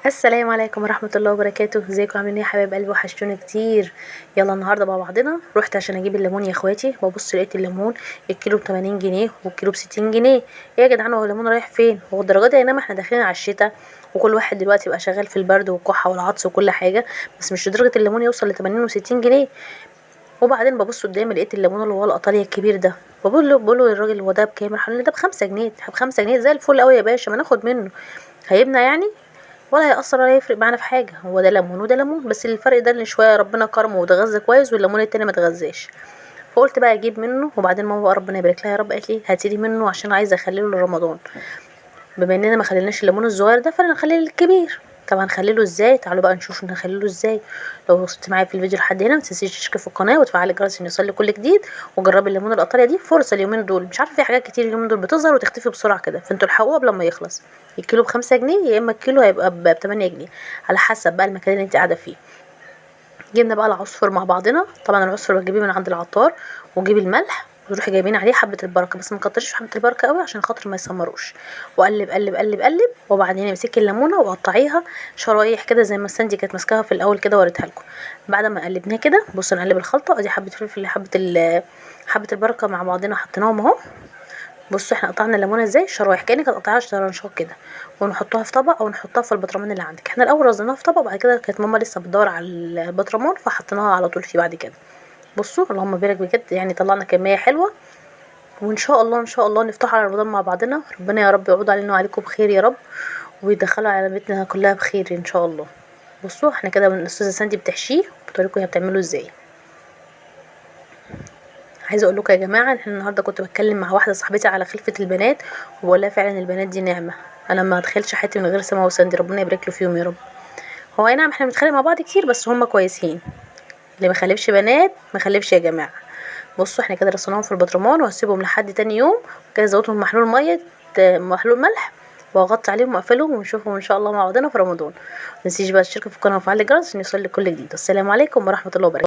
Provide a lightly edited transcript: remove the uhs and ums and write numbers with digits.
السلام عليكم ورحمة الله وبركاته. ازيكم عاملين ايه يا حبايب قلبي؟ وحشتوني كتير. يلا النهارده مع بعضنا. رحت عشان اجيب الليمون يا اخواتي، ببص لقيت الليمون الكيلو ب80 جنيه والكيلو ب60 جنيه. ايه يا جدعان، هو الليمون رايح فين؟ هو الدرجات دي؟ انما احنا داخلين على الشتاء وكل واحد دلوقتي بقى شغال في البرد والكحه والعطس وكل حاجه، بس مش لدرجه الليمون يوصل ل80 و60 جنيه. وبعدين ببص قدامي لقيت الليمون اللي هو الايطاليا الكبير ده، بقول له للراجل هو ده بكام؟ راح قال لي ده ب5 جنيه. ب5 جنيه زي الفل قوي يا باشا، ما ناخد منه. هيبنا يعني؟ ولا هيأثر ولا هيفرق معانا في حاجة. هو ده ليمون وده ليمون، بس الفرق ده ان شوية ربنا كرمه واتغذى كويس والليمون التاني ما اتغذاش. فقلت بقى اجيب منه. وبعدين ماما بقى ربنا يبارك لها يا رب قالت لي هاتيلي منه عشان عايزه اخليه لرمضان. بما اننا ما خليناش الليمون الصغير ده فانا هنخليه الكبير. طب هنخليه ازاي؟ تعالوا بقى نشوف نخليه ازاي. لو وصلت معايا في الفيديو لحد هنا ما تنسيش تشتركي في القناه وتفعلي الجرس عشان يوصلك كل جديد. وجربي الليمون الايطاليا دي، فرصه اليومين دول. مش عارفه، في حاجات كتير اليومين دول بتظهر وتختفي بسرعه كده، فانتوا الحقوها قبل ما يخلص. الكيلو ب5 جنيه، يا اما الكيلو هيبقى ب8 جنيه، على حسب بقى المكان اللي انت قاعده فيه. جبنا بقى العصفر مع بعضنا. طبعا العصفر بتجيبيه من عند العطار، وجيبي الملح وتروحي جايبين عليه حبه البركه، بس ما تكتريش في حبه البركه قوي عشان خاطر ما يسمروش. وقلب قلب قلب قلب. وبعدين امسكي الليمونه وقطعيها شرايح كده زي ما الساندي كانت ماسكاها في الاول كده، وريتها لكم. بعد ما قلبناها كده بصوا نقلب الخلطه. ادي حبه فلفل، حبه البركه مع بعضنا حطيناهم اهو. بصوا احنا قطعنا الليمونه ازاي شرايح، كانك هتقطعيها شرنشات كده، ونحطها في طبق او نحطها في البطرمان اللي عندك. احنا الاول رزناها في طبق، بعد كده كانت ماما لسه بتدور على البطرمان فحطيناها على طول فيه بعد كده. بصوا اللهم بارك بجد، يعني طلعنا كميه حلوه. وان شاء الله ان شاء الله نفتح على رمضان مع بعضنا. ربنا يا رب يعود علينا وعليكم بخير يا رب، ويدخلوا على بيتنا كلها بخير ان شاء الله. بصوا احنا كده الاستاذه ساندي بتحشيه، بتوريكم هي بتعمله ازاي. عايزه اقول لكم يا جماعه، احنا النهارده كنت بتكلم مع واحده صاحبتي على خلفه البنات، وبقول لها فعلا البنات دي نعمه. انا ما اتخيلش حياتي من غير سما وساندي، ربنا يبارك له فيهم يا رب. هو اي نعم احنا بنتخانق مع بعض كتير، بس هم كويسين. اللي ما خلفش بنات ما خلفش يا جماعه. بصوا احنا كده رصيناهم في البطرمان وهسيبهم لحد تاني يوم. كده زودتهم محلول ميه، محلول ملح، واغطي عليهم واقفلهم، ونشوفهم ان شاء الله مع بعضنا في رمضان. متنسيش بقى تشتركوا في القناه وفعلوا الجرس عشان يوصلك كل جديد. والسلام عليكم ورحمه الله وبركاته.